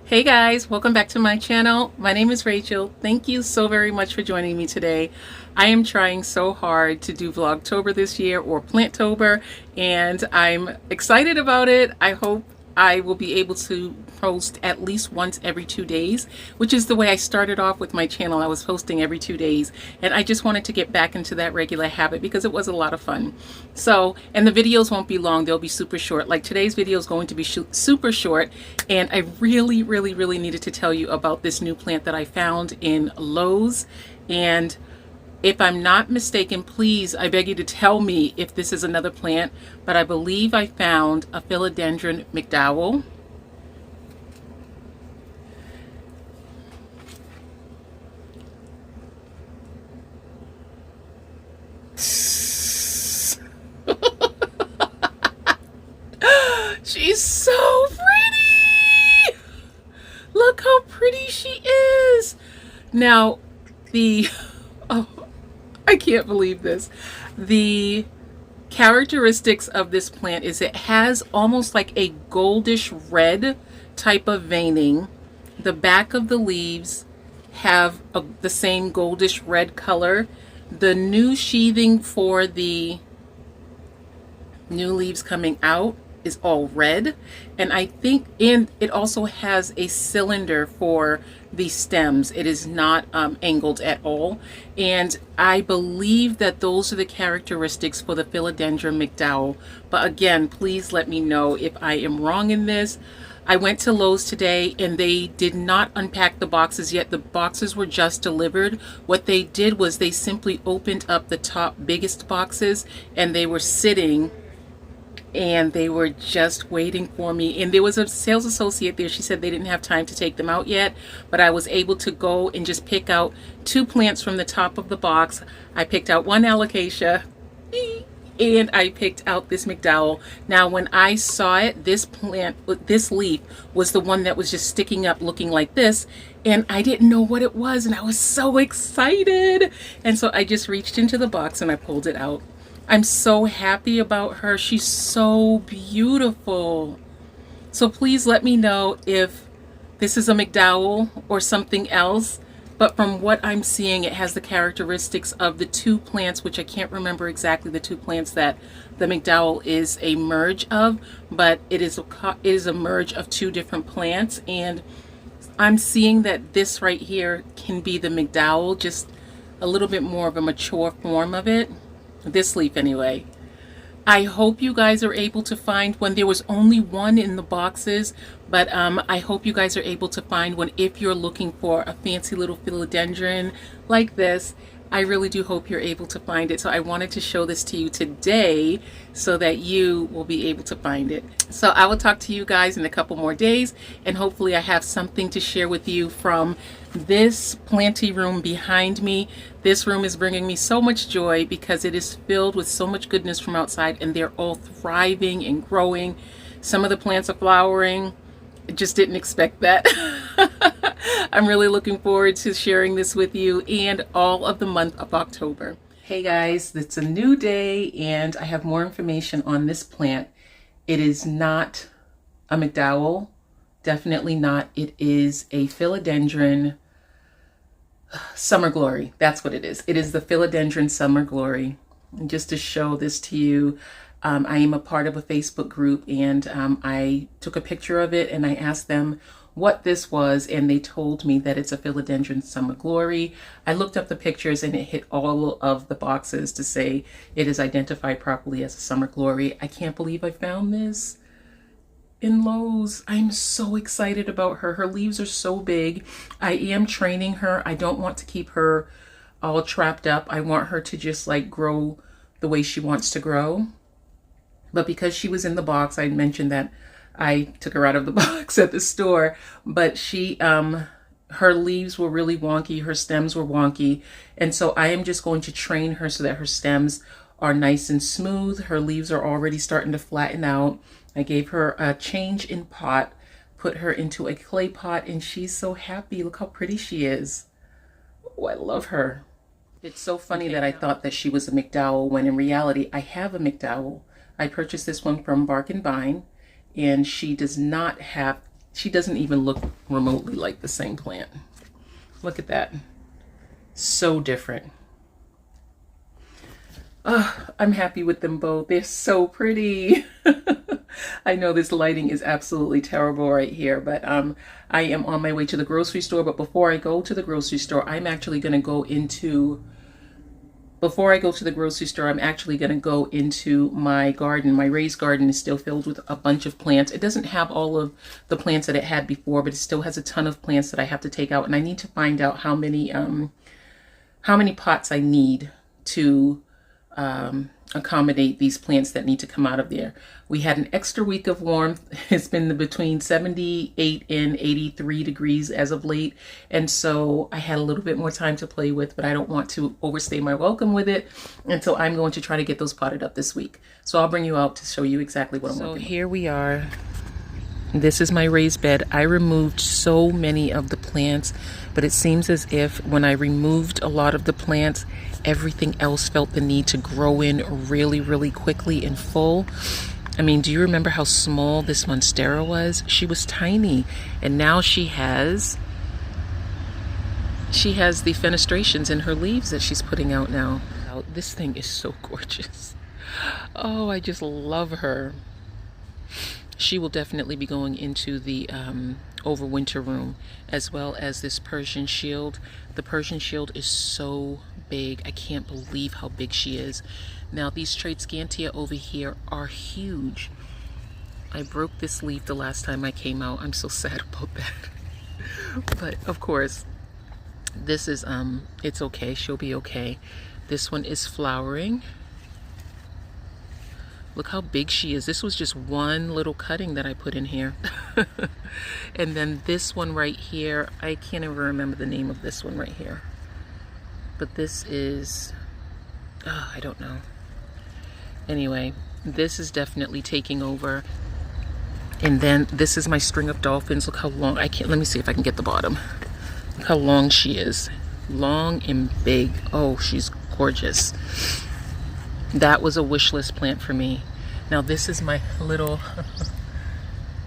Hey guys, welcome back to my channel. My name is Rachel. Thank you so very much for joining me today. I am trying so hard to do Vlogtober this year, or Planttober, and I'm excited about it. I hope I will be able to post at least once every 2 days, which is the way I started off with my channel. I was posting every 2 days, and I just wanted to get back into that regular habit because it was a lot of fun. So, and the videos won't be long. They'll be super short. Like today's video is going to be super short, and I really needed to tell you about this new plant that I found in Lowe's. And if I'm not mistaken, please, I beg you to tell me if this is another plant, but I believe I found a Philodendron McDowell. She's so pretty! Look how pretty she is! Now, oh, I can't believe this. The characteristics of this plant is it has almost like a goldish red type of veining. The back of the leaves have the same goldish red color. The new sheathing for the new leaves coming out is all red, and I think, and it also has a cylinder for the stems. It is not angled at all, and I believe that those are the characteristics for the Philodendron McDowell. But again, please let me know if I am wrong in this. I went to Lowe's today and they did not unpack the boxes yet. The boxes were just delivered. What they did was they simply opened up the top biggest boxes, and they were sitting and they were just waiting for me. And there was a sales associate there. She said they didn't have time to take them out yet, but I was able to go and just pick out 2 plants from the top of the box. I picked out one alocasia and I picked out this McDowell. Now when I saw it, this plant, this leaf was the one that was just sticking up looking like this, and I didn't know what it was, and I was so excited. And so I just reached into the box and I pulled it out. I'm so happy about her. She's so beautiful. So please let me know if this is a McDowell or something else. But from what I'm seeing, it has the characteristics of the 2 plants, which I can't remember exactly the 2 plants that the McDowell is a merge of, but it is a merge of 2 different plants. And I'm seeing that this right here can be the McDowell, just a little bit more of a mature form of it. This leaf anyway. I hope you guys are able to find one. There was only one in the boxes, but I hope you guys are able to find one if you're looking for a fancy little philodendron like this. I really do hope you're able to find it. So I wanted to show this to you today so that you will be able to find it. So I will talk to you guys in a couple more days, and hopefully I have something to share with you from this planty room behind me. This room is bringing me so much joy because it is filled with so much goodness from outside, and they're all thriving and growing. Some of the plants are flowering. I just didn't expect that. I'm really looking forward to sharing this with you and all of the month of October. Hey guys, it's a new day and I have more information on this plant. It is not a McDowell, definitely not. It is a Philodendron Summer Glory. That's what it is. It is the Philodendron Summer Glory. And just to show this to you, I am a part of a Facebook group, and I took a picture of it and I asked them what this was, and they told me that it's a Philodendron Summer Glory. I looked up the pictures and it hit all of the boxes to say it is identified properly as a Summer Glory. I can't believe I found this in Lowe's. I'm so excited about her. Her leaves are so big. I am training her. I don't want to keep her all trapped up. I want her to just like grow the way she wants to grow. But because she was in the box, I mentioned that I took her out of the box at the store, but her leaves were really wonky. Her stems were wonky. And so I am just going to train her so that her stems are nice and smooth. Her leaves are already starting to flatten out. I gave her a change in pot, put her into a clay pot, and she's so happy. Look how pretty she is. Oh, I love her. It's so funny that I thought that she was a McDowell when in reality I have a McDowell. I purchased this one from Bark and Vine, and she does not have She doesn't even look remotely like the same plant. Look at that. So different. I'm happy with them both. They're so pretty. I know this lighting is absolutely terrible right here, but I am on my way to the grocery store. But before I go to the grocery store, I'm actually going to go into my garden. My raised garden is still filled with a bunch of plants. It doesn't have all of the plants that it had before, but it still has a ton of plants that I have to take out. And I need to find out how many pots I need to accommodate these plants that need to come out of there. We had an extra week of warmth. It's been between 78 and 83 degrees as of late, and so I had a little bit more time to play with, but I don't want to overstay my welcome with it, and so I'm going to try to get those potted up this week. So I'll bring you out to show you exactly what I'm working with. So here we are. This is my raised bed. I removed so many of the plants, but it seems as if when I removed a lot of the plants, everything else felt the need to grow in really, really quickly and full. I mean, do you remember how small this monstera was? She was tiny, and now she has the fenestrations in her leaves that she's putting out now. This thing is so gorgeous. Oh, I just love her. She will definitely be going into the overwinter room, as well as this Persian shield. The Persian shield is so big. I can't believe how big she is. Now these Tradescantia over here are huge. I broke this leaf the last time I came out. I'm so sad about that. But of course, this is it's okay. She'll be okay. This one is flowering. Look how big she is. This was just one little cutting that I put in here. And then this one right here, I can't even remember the name of this one right here. But this is, I don't know. Anyway, this is definitely taking over. And then this is my string of dolphins. Look how long, let me see if I can get the bottom. Look how long she is. Long and big. Oh, she's gorgeous. That was a wish list plant for me. Now this is my little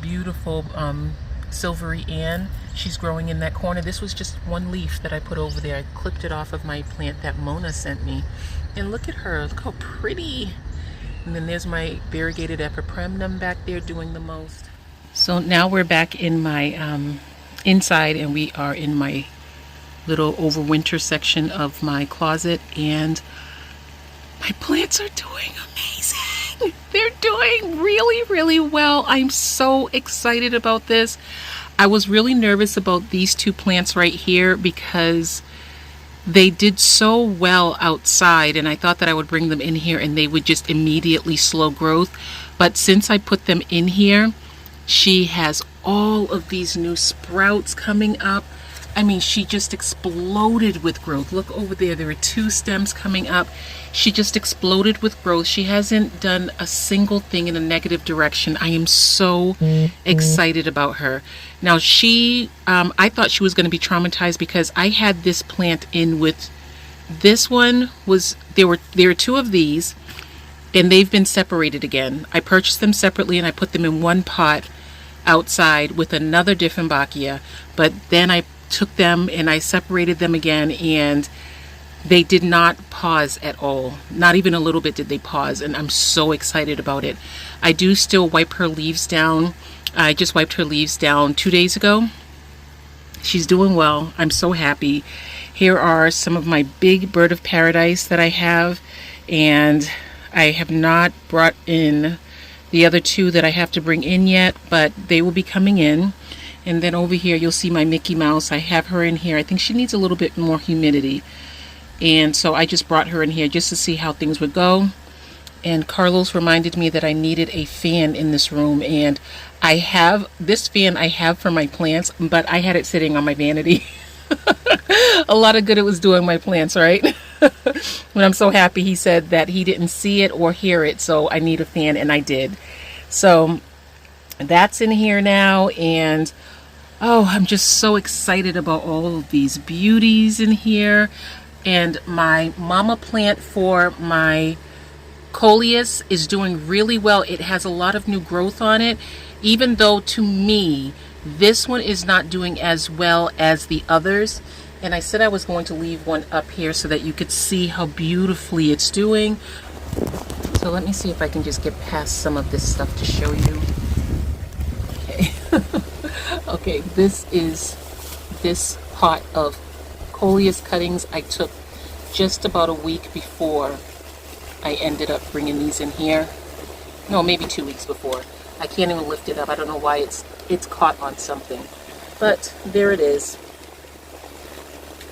beautiful silvery Ann. She's growing in that corner. This was just one leaf that I put over there. I clipped it off of my plant that Mona sent me. And look at her. Look how pretty. And then there's my variegated epipremnum back there doing the most. So now we're back in my inside, and we are in my little overwinter section of my closet, and my plants are doing amazing. They're doing really, really well. I'm so excited about this. I was really nervous about these two plants right here because they did so well outside, and I thought that I would bring them in here and they would just immediately slow growth. But since I put them in here, she has all of these new sprouts coming up. I mean, she just exploded with growth. Look over there. There are two stems coming up. She just exploded with growth. She hasn't done a single thing in a negative direction. I am so excited about her. Now, I thought she was going to be traumatized because I had this plant in with, this one was, there are two of these, and they've been separated again. I purchased them separately and I put them in one pot outside with another Diffenbachia, but then I took them and I separated them again, and they did not pause at all. Not even a little bit did they pause, and I'm so excited about it. I do still wipe her leaves down. I just wiped her leaves down 2 days ago. She's doing well. I'm so happy. Here are some of my big bird of paradise that I have, and I have not brought in the other two that I have to bring in yet, but they will be coming in. And then over here, you'll see my Mickey Mouse. I have her in here. I think she needs a little bit more humidity. And so I just brought her in here just to see how things would go. And Carlos reminded me that I needed a fan in this room. And I have this fan I have for my plants, but I had it sitting on my vanity. A lot of good it was doing my plants, right? But I'm so happy he said that he didn't see it or hear it. So I need a fan, and I did. So that's in here now. And oh, I'm just so excited about all of these beauties in here. And my mama plant for my coleus is doing really well. It has a lot of new growth on it, even though to me, This one is not doing as well as the others. And I said I was going to leave one up here so that you could see how beautifully it's doing. So let me see if I can just get past some of this stuff to show you. Okay. Okay, this is this pot of coleus cuttings I took just about a week before I ended up bringing these in here. No, maybe 2 weeks before. I can't even lift it up. I don't know why it's caught on something. But there it is.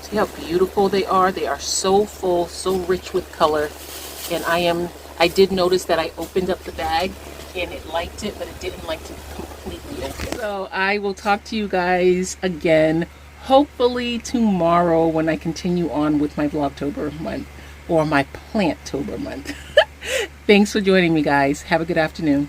See how beautiful they are? They are so full, so rich with color. And I did notice that I opened up the bag and it liked it, but it didn't like to completely open. So I will talk to you guys again, hopefully tomorrow when I continue on with my Vlogtober month, or my Planttober month. Thanks for joining me, guys. Have a good afternoon.